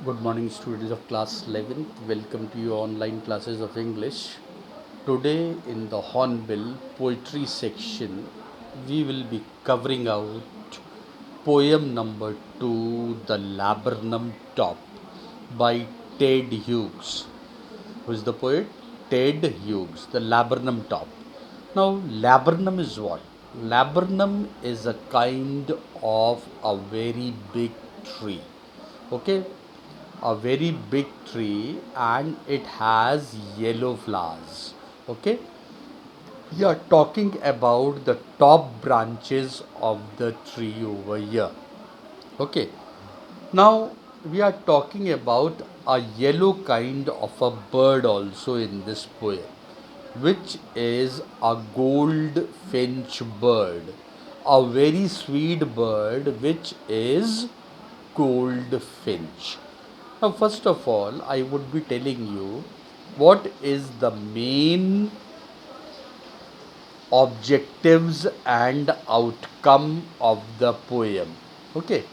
Good morning, students of class 11th. Welcome to your online classes of English. Today, in the Hornbill poetry section, we will be covering out poem number 2, The Laburnum Top, by Ted Hughes. Who is the poet? Ted Hughes, The Laburnum Top. Now, laburnum is what? Laburnum is a kind of a very big tree. Okay, a very big tree and it has yellow flowers. Okay, we are talking about the top branches of the tree over here. Okay, now we are talking about a yellow kind of a bird also in this poem, which is a goldfinch bird, a very sweet bird which is goldfinch. Now, first of all, I would be telling you what is the main objectives and outcome of the poem. Okay,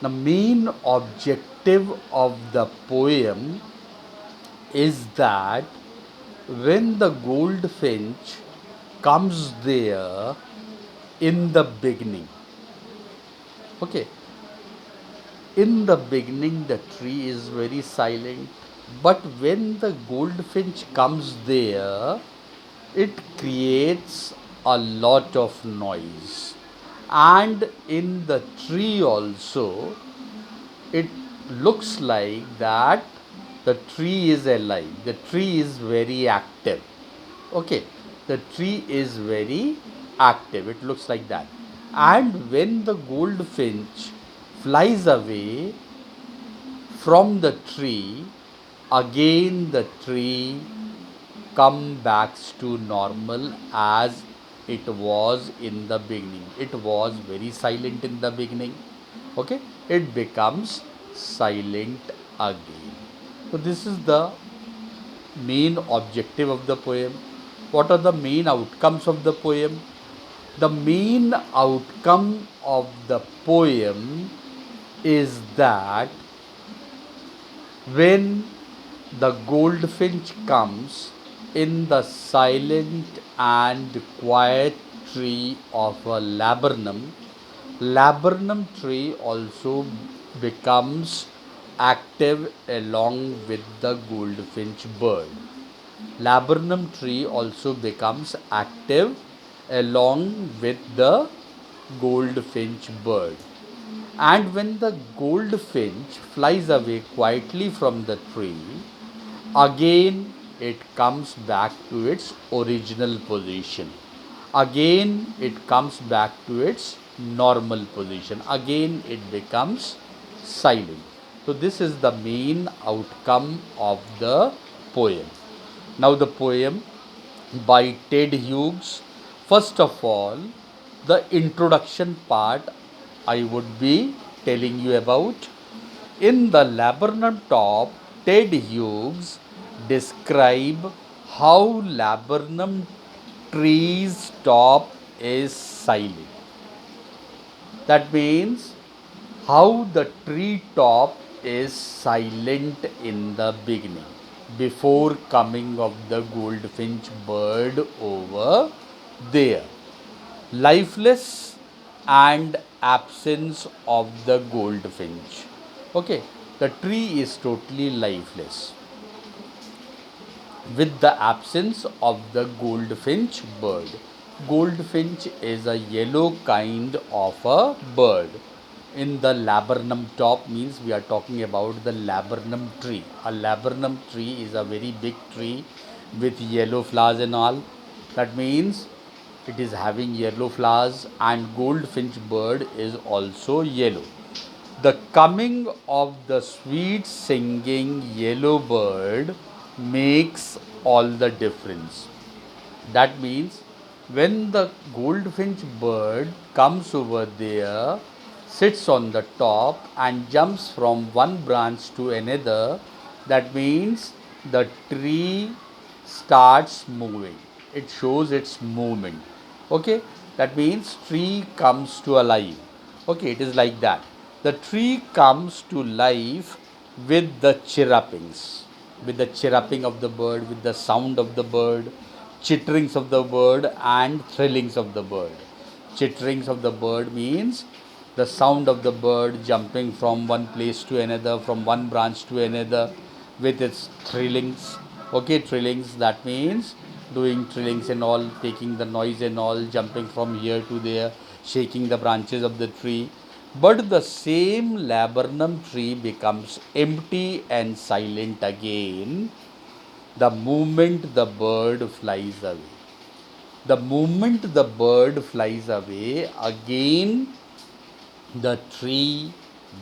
the main objective of the poem is that when the goldfinch comes there in the beginning, okay, in the beginning the tree is very silent, but when the goldfinch comes there, it creates a lot of noise. And in the tree also, it looks like that the tree is alive, the tree is very active. Okay, the tree is very active, it looks like that. And when the goldfinch flies away from the tree, again the tree come backs to normal as it was in the beginning. It was very silent in the beginning. Okay, it becomes silent again. So this is the main objective of the poem. What are the main outcomes of the poem? The main outcome of the poem is that when the goldfinch comes in the silent and quiet tree of a laburnum, laburnum tree also becomes active along with the goldfinch bird. Laburnum tree also becomes active along with the goldfinch bird. And when the goldfinch flies away quietly from the tree, again it comes back to its original position. Again it comes back to its normal position. Again it becomes silent. So, this is the main outcome of the poem. Now, the poem by Ted Hughes. First of all, the introduction part I would be telling you about. In the laburnum top, Ted Hughes describe how laburnum tree's top is silent. That means how the tree top is silent in the beginning before coming of the goldfinch bird over there. Lifeless and absence of the goldfinch. Okay, the tree is totally lifeless with the absence of the goldfinch bird. Goldfinch is a yellow kind of a bird. In the laburnum top means we are talking about the laburnum tree. A laburnum tree is a very big tree with yellow flowers and all. That means it is having yellow flowers and goldfinch bird is also yellow. The coming of the sweet singing yellow bird makes all the difference. That means when the goldfinch bird comes over there, sits on the top and jumps from one branch to another, that means the tree starts moving. It shows its movement. Okay, that means tree comes to alive. Okay, it is like that. The tree comes to life with the chirrupings, with the chirruping of the bird, with the sound of the bird, chitterings of the bird, and thrillings of the bird. Chitterings of the bird means the sound of the bird jumping from one place to another, from one branch to another, with its thrillings. Okay, trillings, that means doing trillings and all, taking the noise and all, jumping from here to there, shaking the branches of the tree. But the same laburnum tree becomes empty and silent again the moment the bird flies away. The moment the bird flies away, again the tree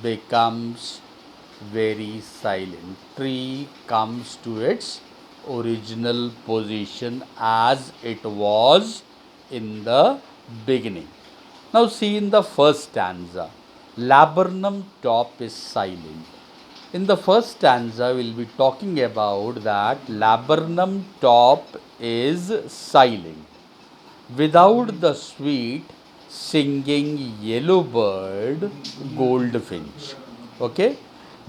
becomes very silent. Tree comes to its original position as it was in the beginning. Now, see in the first stanza, laburnum top is silent. In the first stanza, we'll be talking about that laburnum top is silent. Without the sweet singing yellow bird, goldfinch. Okay?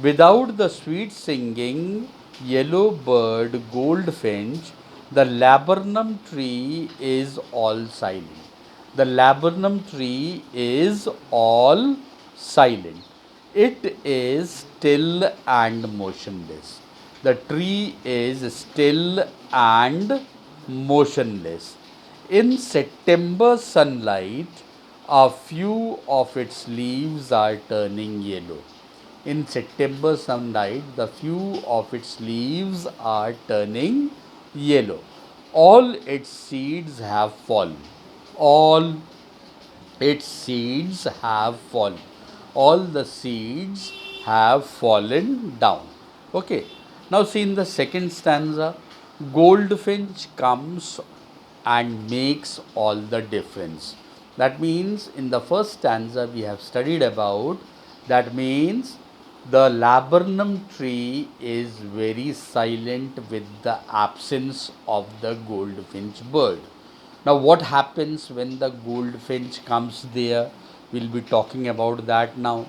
Without the sweet singing yellow bird, goldfinch, the laburnum tree is all silent. The laburnum tree is all silent. It is still and motionless. The tree is still and motionless. In September sunlight, a few of its leaves are turning yellow. In September sunlight, the few of its leaves are turning yellow. All its seeds have fallen. All its seeds have fallen. All the seeds have fallen down. Okay. Now see in the second stanza, goldfinch comes and makes all the difference. That means in the first stanza we have studied about, that means the laburnum tree is very silent with the absence of the goldfinch bird. Now, what happens when the goldfinch comes there? We'll be talking about that now.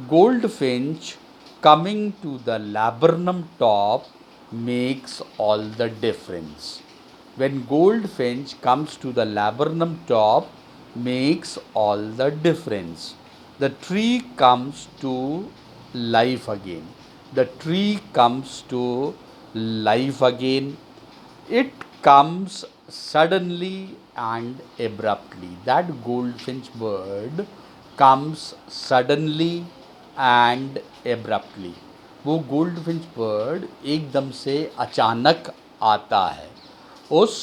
Goldfinch coming to the laburnum top makes all the difference. When goldfinch comes to the laburnum top, makes all the difference. The tree comes to life again. The tree comes to life again. It comes suddenly and abruptly. That goldfinch bird comes suddenly and abruptly. वो goldfinch bird एकदम से अचानक आता है उस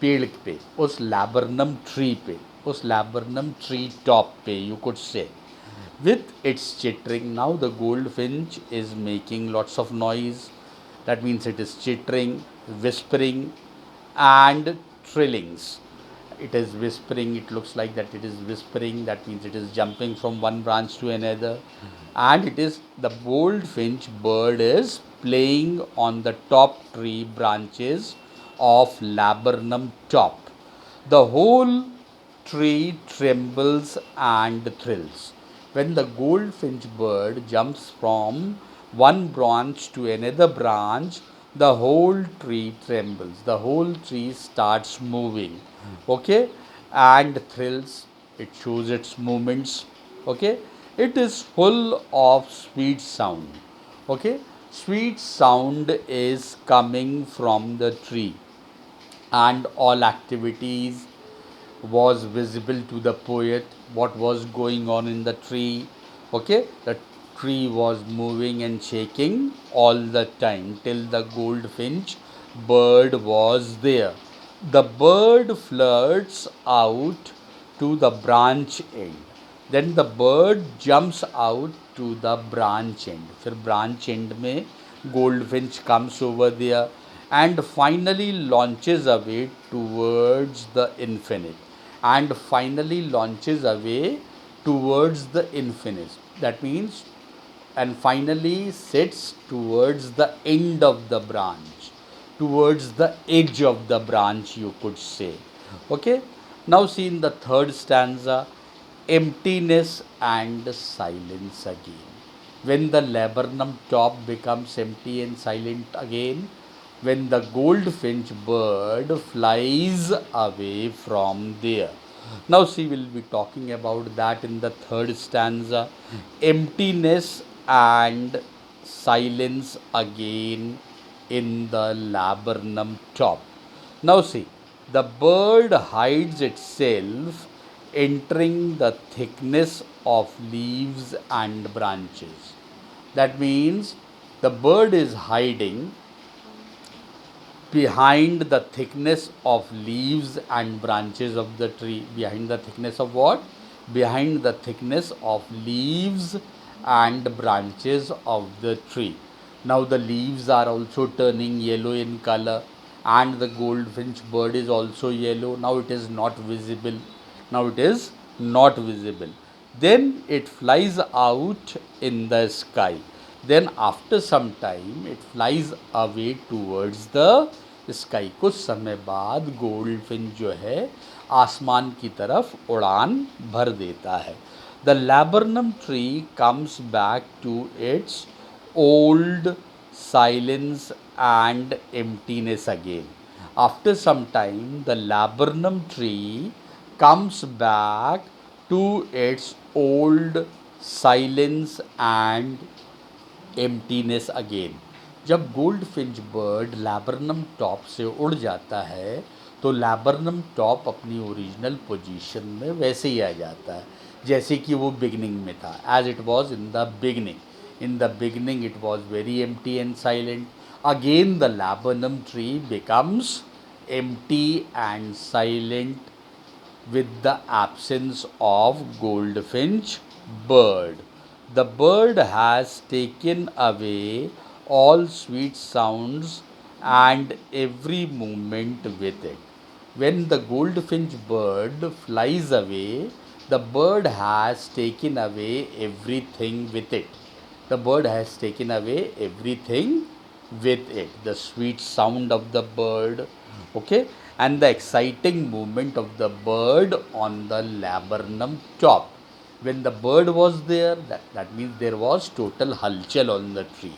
पेड़ पे, उस लैबरनम ट्री पे, उस लैबरनम ट्री टॉप पे, you could say. With its chittering, now the goldfinch is making lots of noise. That means it is chittering, whispering, and trillings. It is whispering, it looks like that it is whispering, that means it is jumping from one branch to another. And it is the goldfinch bird is playing on the top tree branches of laburnum top. The whole tree trembles and thrills. When the goldfinch bird jumps from one branch to another branch, the whole tree trembles. The whole tree starts moving. Okay? And thrills. It shows its movements. Okay? It is full of sweet sound. Okay? Sweet sound is coming from the tree, and all activities was visible to the poet, what was going on in the tree. Okay, the tree was moving and shaking all the time till the goldfinch bird was there. The bird flirts out to the branch end. Then the bird jumps out to the branch end. फिर branch end में goldfinch comes over there and finally launches away towards the infinite. And finally launches away towards the infinite. That means, and finally sits towards the end of the branch, towards the edge of the branch, you could say. Okay. Now see in the third stanza, emptiness and silence again. when the laburnum top becomes empty and silent again, when the goldfinch bird flies away from there. Now, see, we'll be talking about that in the third stanza. Emptiness and silence again in the laburnum top. Now, see, the bird hides itself, entering the thickness of leaves and branches. That means the bird is hiding behind the thickness of leaves and branches of the tree. Behind the thickness of what? Behind the thickness of leaves and branches of the tree. Now the leaves are also turning yellow in color, and the goldfinch bird is also yellow. Now it is not visible. Now it is not visible. Then it flies out in the sky. Then after some time it flies away towards the sky. कुछ समय बाद goldfinch जो है आसमान की तरफ उड़ान भर देता है. The laburnum tree comes back to its old silence and emptiness again. After some time, the laburnum tree comes back to its old silence and emptiness again. जब गोल्ड फिंच बर्ड लैबरनम टॉप से उड़ जाता है तो लैबरनम top अपनी original position में वैसे ही आ जाता है जैसे कि वो बिगनिंग में था. As it was in the beginning. In the beginning, it was very empty and silent. Again, the laburnum tree becomes empty and silent with the absence of goldfinch bird. The bird has taken away all sweet sounds and every movement with it. When the goldfinch bird flies away, the bird has taken away everything with it. The bird has taken away everything with it. The sweet sound of the bird, okay, and the exciting movement of the bird on the laburnum top. When the bird was there, that means there was total halchal on the tree.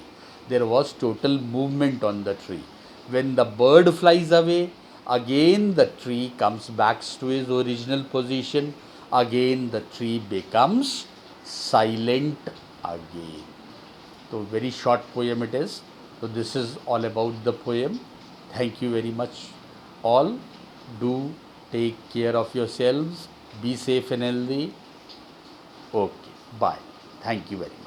There was total movement on the tree. When the bird flies away, again the tree comes back to its original position. Again the tree becomes silent again. So very short poem it is. So this is all about the poem. Thank you very much all. Do take care of yourselves. Be safe and healthy. Okay. Bye. Thank you very much.